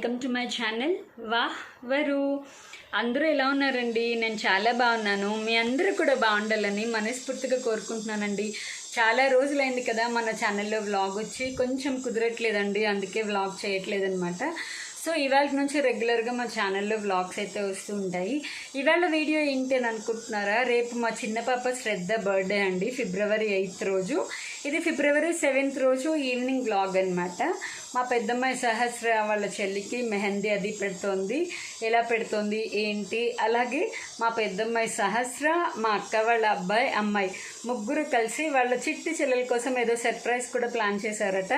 Welcome to my channel వాహ్ వరు. అందరూ ఎలా ఉన్నారండి? నేను చాలా బాగున్నాను. మీ అందరూ కూడా బాగుండాలని మనస్ఫూర్తిగా కోరుకుంటున్నానండి. చాలా రోజులైంది కదా మన ఛానల్లో వ్లాగ్ వచ్చి, కొంచెం కుదరట్లేదండి, అందుకే వ్లాగ్ చేయట్లేదన్నమాట. సో ఇవాళ నుంచి రెగ్యులర్గా మా ఛానల్లో వ్లాగ్స్ అయితే వస్తూ ఉంటాయి. ఇవాళ వీడియో ఏంటి అని అనుకుంటున్నారా? రేపు మా చిన్న పాప శ్రద్ధ బర్త్డే అండి, ఫిబ్రవరి 8th రోజు. ఇది ఫిబ్రవరి 7th రోజు ఈవినింగ్ వ్లాగ్ అనమాట. మా పెద్దమ్మాయి సహస్ర వాళ్ళ చెల్లికి మెహందీ అది పెడుతోంది. ఎలా పెడుతోంది ఏంటి, అలాగే మా పెద్దమ్మాయి సహస్ర, మా అక్క వాళ్ళ అబ్బాయి అమ్మాయి ముగ్గురు కలిసి వాళ్ళ చిట్టి చెల్లెల కోసం ఏదో సర్ప్రైజ్ కూడా ప్లాన్ చేశారట.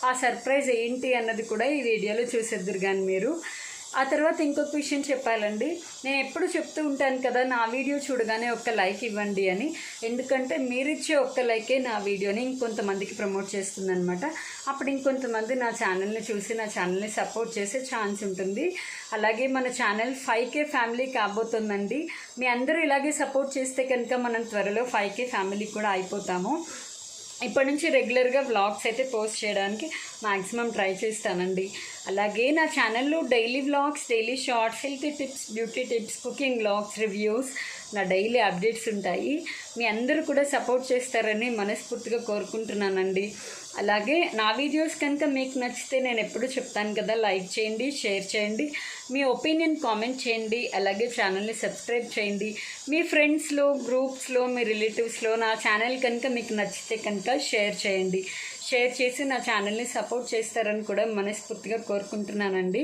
ఆ సర్ప్రైజ్ ఏంటి అన్నది కూడా ఈ వీడియోలో చూసేద్దురు కానీ మీరు. ఆ తర్వాత ఇంకొక విషయం చెప్పాలండి, నేను ఎప్పుడు చెప్తూ ఉంటాను కదా, నా వీడియో చూడగానే ఒక్క లైక్ ఇవ్వండి అని. ఎందుకంటే మీరిచ్చే ఒక్క లైకే నా వీడియోని ఇంకొంతమందికి ప్రమోట్ చేస్తుందనమాట. అప్పుడు ఇంకొంతమంది నా ఛానల్ని చూసి నా ఛానల్ని సపోర్ట్ చేసే ఛాన్స్ ఉంటుంది. అలాగే మన ఛానల్ 5K ఫ్యామిలీ కాబోతుందండి. మీ అందరూ ఇలాగే సపోర్ట్ చేస్తే కనుక మనం త్వరలో 5K ఫ్యామిలీ కూడా అయిపోతాము. ఇప్పటి నుంచి రెగ్యులర్గా వ్లాగ్స్ అయితే పోస్ట్ చేయడానికి మ్యాక్సిమం ట్రై చేస్తానండి. అలాగే నా ఛానల్లో daily vlogs, daily shorts, healthy tips, beauty tips, cooking vlogs, reviews, నా డైలీ అప్డేట్స్ ఉంటాయి. మీ అందరూ కూడా సపోర్ట్ చేస్తారని మనస్ఫూర్తిగా కోరుకుంటున్నానండి. అలాగే నా వీడియోస్ కనుక మీకు నచ్చితే నేను ఎప్పుడు చెప్తాను కదా, లైక్ చేయండి, షేర్ చేయండి, మీ ఒపీనియన్ కామెంట్ చేయండి. అలాగే ఛానల్ని సబ్స్క్రైబ్ చేయండి. మీ ఫ్రెండ్స్లో, గ్రూప్స్లో, మీ రిలేటివ్స్లో నా ఛానల్ కనుక మీకు నచ్చితే కనుక షేర్ చేయండి. షేర్ చేసి నా ఛానల్ని సపోర్ట్ చేస్తారని కూడా మనస్ఫూర్తిగా కోరుకుంటున్నానండి.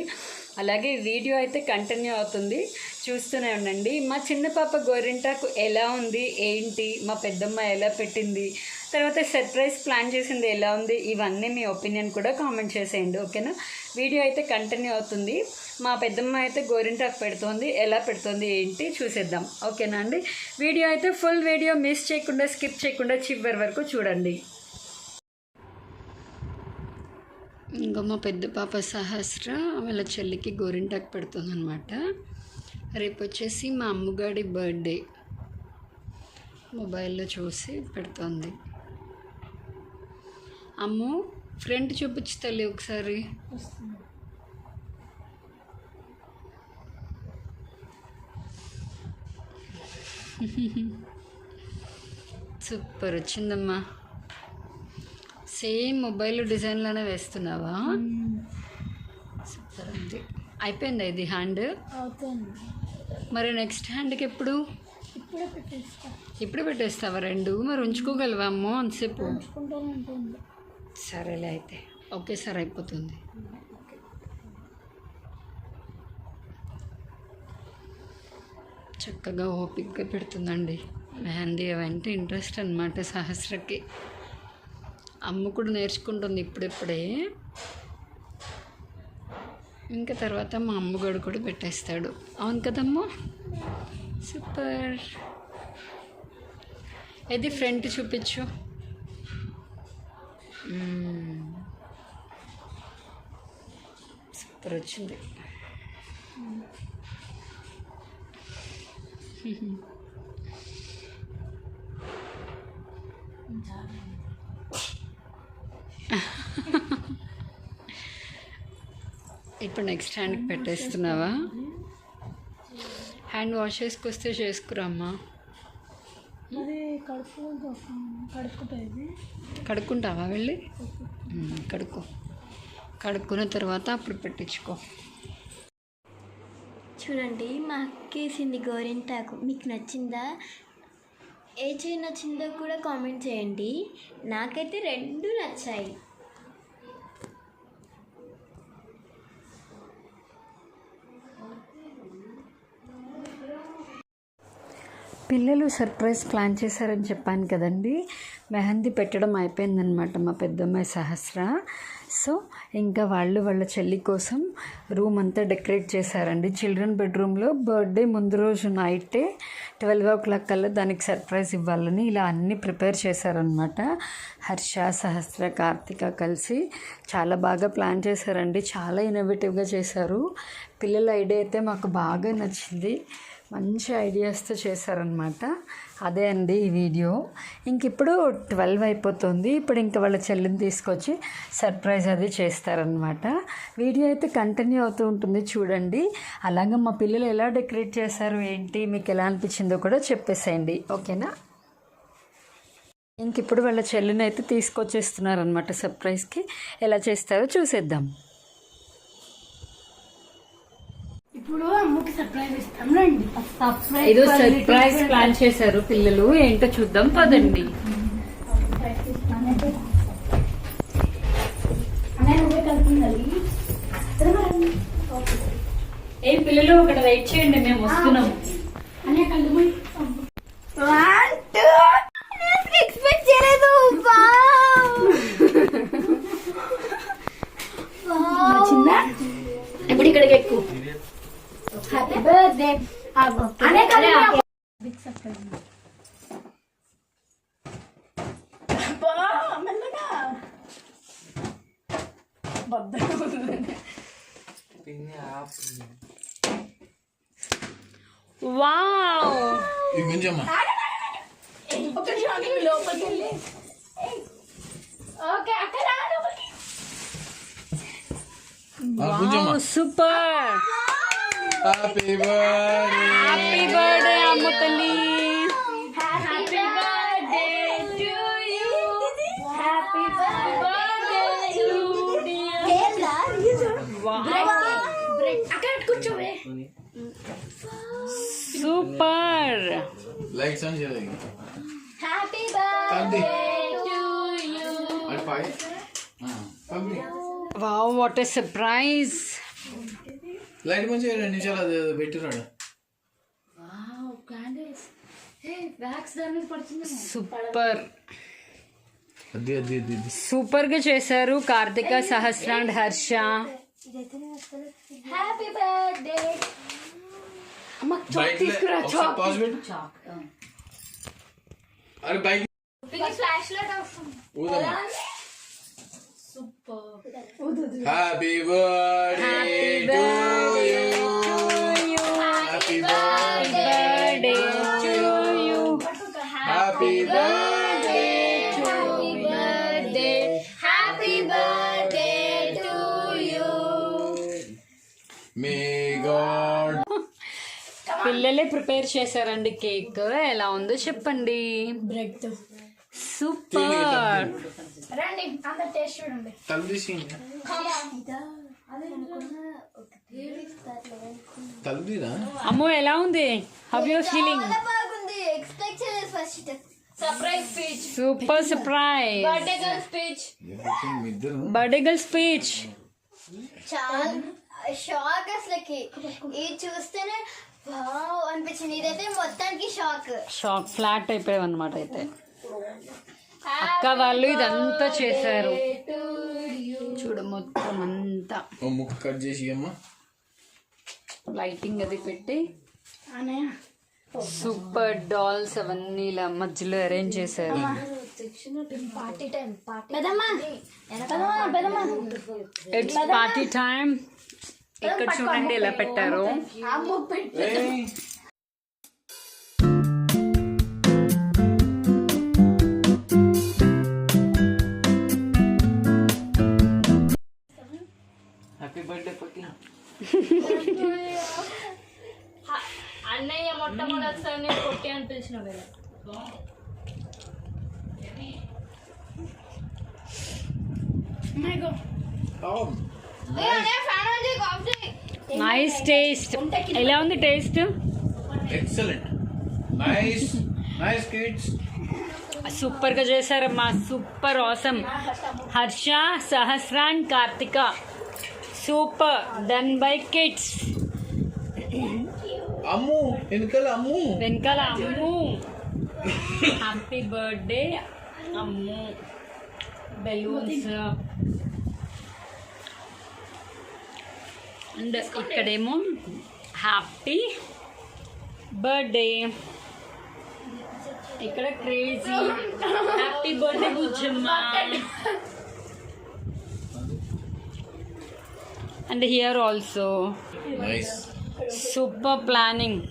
అలాగే వీడియో అయితే కంటిన్యూ అవుతుంది, చూస్తూనే ఉండండి. మా చిన్న పాప గోరింటాకు ఎలా ఉంది ఏంటి, మా పెద్దమ్మ ఎలా పెట్టింది, తర్వాత సర్ప్రైజ్ ప్లాన్ చేసింది ఎలా ఉంది, ఇవన్నీ మీ ఒపీనియన్ కూడా కామెంట్ చేసేయండి, ఓకేనా? వీడియో అయితే కంటిన్యూ అవుతుంది. మా పెద్దమ్మ అయితే గోరింటాకు పెడుతోంది, ఎలా పెడుతోంది ఏంటి చూసేద్దాం, ఓకేనా అండి? వీడియో అయితే ఫుల్ వీడియో మిస్ చేయకుండా, స్కిప్ చేయకుండా చివరి వరకు చూడండి. ఇంకా మా పెద్ద పాప సహస్ర వాళ్ళ చెల్లికి గోరింటాకు పెడుతుంది అనమాట. రేపు వచ్చేసి మా అమ్మగాడి బర్త్డే, మొబైల్లో చూసి పెడుతుంది. అమ్ము ఫ్రంట్ చూపించి తల్లి ఒకసారి. సూపర్ వచ్చిందమ్మా. సేమ్ మొబైల్ డిజైన్లోనే వేస్తున్నావా? సూపర్ ఉంది. అయిపోయిందా ఇది హ్యాండ్? మరి నెక్స్ట్ హ్యాండ్కి ఎప్పుడు? ఇప్పుడు పెట్టేస్తావా రెండు? మరి ఉంచుకోగలవా అమ్మో అంతసేపు? సరేలే అయితే, ఒకేసారి అయిపోతుంది. చక్కగా ఓపిక్గా పెడుతుందండి. మెహందీ అవంటే ఇంట్రెస్ట్ అనమాట సహస్రకి. అమ్మ కూడా నేర్చుకుంటుంది ఇప్పుడిప్పుడే. ఇంకా తర్వాత మా అమ్మగాడు కూడా పెట్టేస్తాడు. అవును కదమ్మా? సూపర్. ఇది ఫ్రంట్ చూపించు. సూపర్ వచ్చింది. ఇప్పుడు నెక్స్ట్ హ్యాండ్కి పెట్టేస్తున్నావా? Hand wash చేసుకొస్తే చేసుకురామ్మా. కడుక్కుంటావా వెళ్ళి? కడుక్కున్న తర్వాత అప్పుడు పెట్టించుకో. చూడండి, మా అక్కేసింది గోరింటాకు. మీకు నచ్చిందా? ఏ చేయి నచ్చిందో కూడా కామెంట్ చేయండి. నాకైతే రెండు నచ్చాయి. పిల్లలు సర్ప్రైజ్ ప్లాన్ చేశారని చెప్పాను కదండి. మెహందీ పెట్టడం అయిపోయిందనమాట మా పెద్దమ్మాయి సహస్ర. సో ఇంకా వాళ్ళ చెల్లి కోసం రూమ్ అంతా డెకరేట్ చేశారండి. చిల్డ్రన్ బెడ్రూమ్లో బర్త్డే ముందు రోజు నైటే 12 o'clock కల్లా దానికి సర్ప్రైజ్ ఇవ్వాలని ఇలా అన్నీ ప్రిపేర్ చేశారనమాట. హర్ష, సహస్ర, కార్తిక కలిసి చాలా బాగా ప్లాన్ చేశారండి. చాలా ఇన్నోవేటివ్గా చేశారు. పిల్లల ఐడియా అయితే మాకు బాగా నచ్చింది. మంచి ఐడియాస్తో చేశారనమాట. అదే అండి ఈ వీడియో. ఇంక ఇప్పుడు 12 అయిపోతుంది. ఇప్పుడు ఇంకా వాళ్ళ చెల్లిని తీసుకొచ్చి సర్ప్రైజ్ అది చేస్తారనమాట. వీడియో అయితే కంటిన్యూ అవుతూ ఉంటుంది చూడండి. అలాగే మా పిల్లలు ఎలా డెకరేట్ చేశారు ఏంటి మీకు ఎలా అనిపించిందో కూడా చెప్పేసేయండి, ఓకేనా? ఇంక ఇప్పుడు వాళ్ళ చెల్లిని అయితే తీసుకొచ్చేస్తున్నారనమాట సర్ప్రైజ్కి. ఎలా చేస్తారో చూసేద్దాం. ఇప్పుడు అమ్మకి సర్ప్రైజ్ ఇస్తాం రండి. ఏదో సర్ప్రైజ్ ప్లాన్ చేశారు పిల్లలు, ఏంటో చూద్దాం పదండి. ఏ పిల్లలు ఒకటి వెయిట్ చేయండి, మేము వస్తున్నాము. ఎక్స్పెక్ట్ చేయలేదు. ఇప్పుడు ఇక్కడికి ఎక్కువ. హ్యాపీ బర్త్డే వావ్, లోపలికి వెళ్ళి ఓకే అక్కడ super. Happy birthday happy birthday అమ్మ తల్లి. Happy birthday to you. Happy birthday to అక్కడ కూర్చోవే. సూపర్. లైట్స్ ఆన్ చేయాలి. Happy birthday to you. అది పై పంపి wow, what a surprise. Light మంచిగా 2 నిమిషాలు అది పెట్టిరాడు. Wow candles. హే వ్యాక్స్ దాని మీద పడుతుంది. సూపర్ అది అది అది సూపర్ గా చేశారు Karthika, Sahasra and Harsha. Happy birthday. అమ్మ బైక్ పాస్ పెట్టు. అరే బైక్ ఫ్లాష్ లైట్ అవసరం. ఊదమ్మా. Super. Happy birthday to you. Happy birthday to you. Happy birthday happy birthday. Happy birthday to you. My God. పిల్లలే ప్రిపేర్ చేశారండి కేక్. ఎలా ఉందో చెప్పండి. బ్రెడ్ తో సూపర్. రండి అందరు టేస్ట్ చూడండి. తలదీసింది. తలదీరా అమ్మో ఎలా ఉంది? How you feeling? బాగుంది. ఎక్స్పెక్ట్ చేయలేదు first. Surprise speech. Super surprise. Birthday girl speech. ఇద్దరు బర్త్డే గర్ల్ స్పీచ్. చాలా షాక్ అసలుకి. ఇది చూస్తేనే వావ్ అనిపించింది. ఇదైతే మొత్తానికి షాక్. షాక్ ఫ్లాట్ అయిపోయావు అనమాట. అయితే అక్క వాళ్ళు ఇదంతా చేశారు చూడు, మొత్తం అంతా ఓ ముక్క కట్ చేసి అమ్మా. లైటింగ్ అది పెట్టి అనయ్య సూపర్ డాల్స్ అవన్నీ ఇలా మధ్యలో అరేంజ్ చేశారు. Party time. పెదమ్మా పెదమ్మా ఇట్స్ పార్టీ టైం. ఇక్కడ చూడండి ఎలా పెట్టారు. ఏయ్ హ్యాపీ బర్త్డే పక్కి. అన్నయ్య మొట్టమొదటిసారి నేను కొట్టి అని పిలిచిన కదా. Nice taste. ఎలా ఉంది taste? Excellent. Nice nice kids. Super గా చేశారమ్మా. Super awesome. Harsha, Sahasra and Karthika. Super done by kids. Ammu వెనకాల అమ్ము. వెనకాల Ammu. Happy birthday Ammu. Balloons and ఇక్కడేమో హ్యాపీ బర్త్డే. ఇక్కడ క్రేజీ హ్యాపీ బర్త్డే బుజ్జమ్మ. And here also nice. Super planning.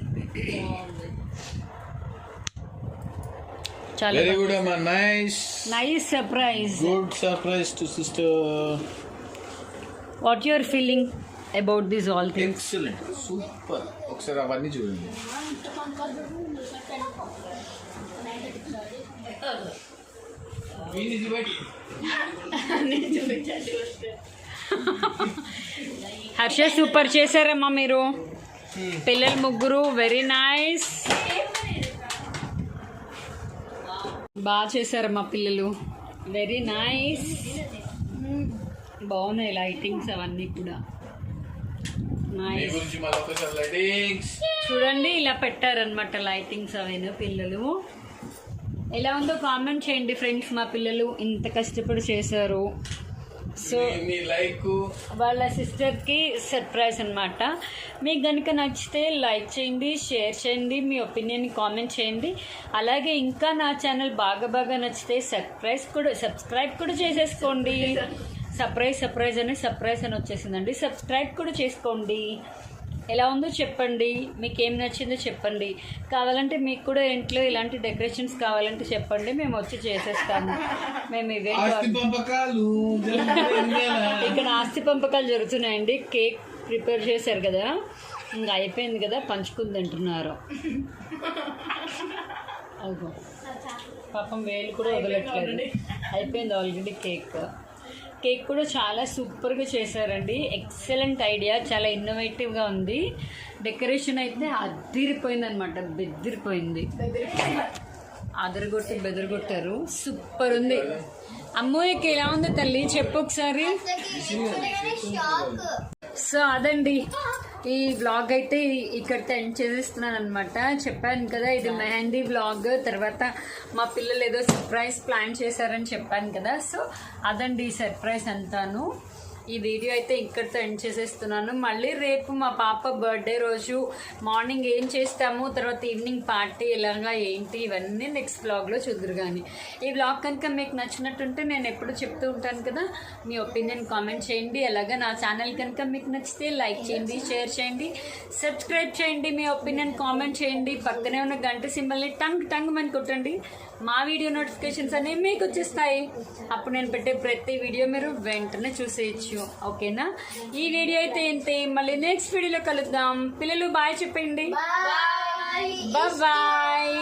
చాలా వెరీ గుడ్ అమ్మా, nice nice surprise. Good surprise to sister. What you are feeling about this all things? Excellent, super. ఒకసారి అవన్నీ చూడండి. Harsha super చేశారమ్మా మీరు. పిల్లలు ముగ్గురు వెరీ నైస్, బాగా చేశారమ్మా పిల్లలు, వెరీ నైస్. బాగున్నాయి లైటింగ్స్ అవన్నీ కూడా నైస్. చూడండి ఇలా పెట్టారనమాట లైటింగ్స్ అవన్నీ. పిల్లలు ఎలా ఉందో కామెంట్ చేయండి ఫ్రెండ్స్. మా పిల్లలు ఇంత కష్టపడి చేశారు. సో మీ లైక్ వాళ్ళ సిస్టర్కి సర్ప్రైజ్ అనమాట. మీకు కనుక నచ్చితే లైక్ చేయండి, షేర్ చేయండి, మీ కామెంట్ చేయండి. అలాగే ఇంకా నా ఛానల్ బాగా నచ్చితే సబ్స్క్రైబ్ కూడా చేసేసుకోండి. సర్ప్రైజ్ అని వచ్చేసిందండి. సబ్స్క్రైబ్ కూడా చేసుకోండి. ఎలా ఉందో చెప్పండి, మీకు ఏం నచ్చిందో చెప్పండి. కావాలంటే మీకు కూడా ఇంట్లో ఇలాంటి డెకరేషన్స్ కావాలంటే చెప్పండి, మేము వచ్చి చేసేస్తాము. మేము ఇవే ఇక్కడ ఆస్తి పంపకాలు జరుగుతున్నాయండి. కేక్ ప్రిపేర్ చేశారు కదా, ఇంకా అయిపోయింది కదా, పంచుకుంది అంటున్నారు. అవును పాపం వేలు కూడా వదలట్లేదు. అయిపోయింది ఆల్రెడీ కేక్ కూడా చాలా సూపర్గా చేశారండి. ఎక్సలెంట్ ఐడియా, చాలా ఇన్నోవేటివ్గా ఉంది. డెకరేషన్ అయితే అదిరిపోయింది అనమాట, బెదిరిపోయింది. బెదరగొట్టారు. సూపర్ ఉంది. అమ్మోయకి ఎలా ఉంది తల్లి చెప్పు ఒకసారి. సో అదండి ఈ వ్లాగ్ అయితే ఇక్కడితో ఎండ్ చేసేస్తున్నాను అనమాట. చెప్పాను కదా ఇది మెహందీ వ్లాగ్. తర్వాత మా పిల్లలు ఏదో సర్ప్రైజ్ ప్లాన్ చేశారని చెప్పాను కదా. సో అదండి ఈ సర్ప్రైజ్ అంతాను. ఈ వీడియో అయితే ఇక్కడితో ఎండ్ చేసేస్తున్నాను. మళ్ళీ రేపు మా పాప బర్త్డే రోజు మార్నింగ్ ఏం చేస్తాము, తర్వాత ఈవినింగ్ పార్టీ ఎలాగా ఏంటి, ఇవన్నీ నెక్స్ట్ వ్లాగ్లో చూద్దరు. కానీ ఈ వ్లాగ్ కనుక మీకు నచ్చినట్టుంటే నేను ఎప్పుడు చెప్తూ ఉంటాను కదా, మీ ఒపీనియన్ కామెంట్ చేయండి. అలాగే నా ఛానల్ కనుక మీకు నచ్చితే లైక్ చేయండి, షేర్ చేయండి, సబ్స్క్రైబ్ చేయండి, మీ ఒపీనియన్ కామెంట్ చేయండి. పక్కనే ఉన్న గంట సింబల్ని టంగ్ మని కొట్టండి. మా వీడియో నోటిఫికేషన్స్ అనేవి మీకు వచ్చేస్తాయి. అప్పుడు నేను పెట్టే ప్రతి వీడియో మీరు వెంటనే చూసేయచ్చు. ఓకేనా? ఈ వీడియో అయితే ఏంటి, మళ్ళీ నెక్స్ట్ వీడియోలో కలుద్దాం. పిల్లలు బాయ్ చెప్పండి. బాయ్.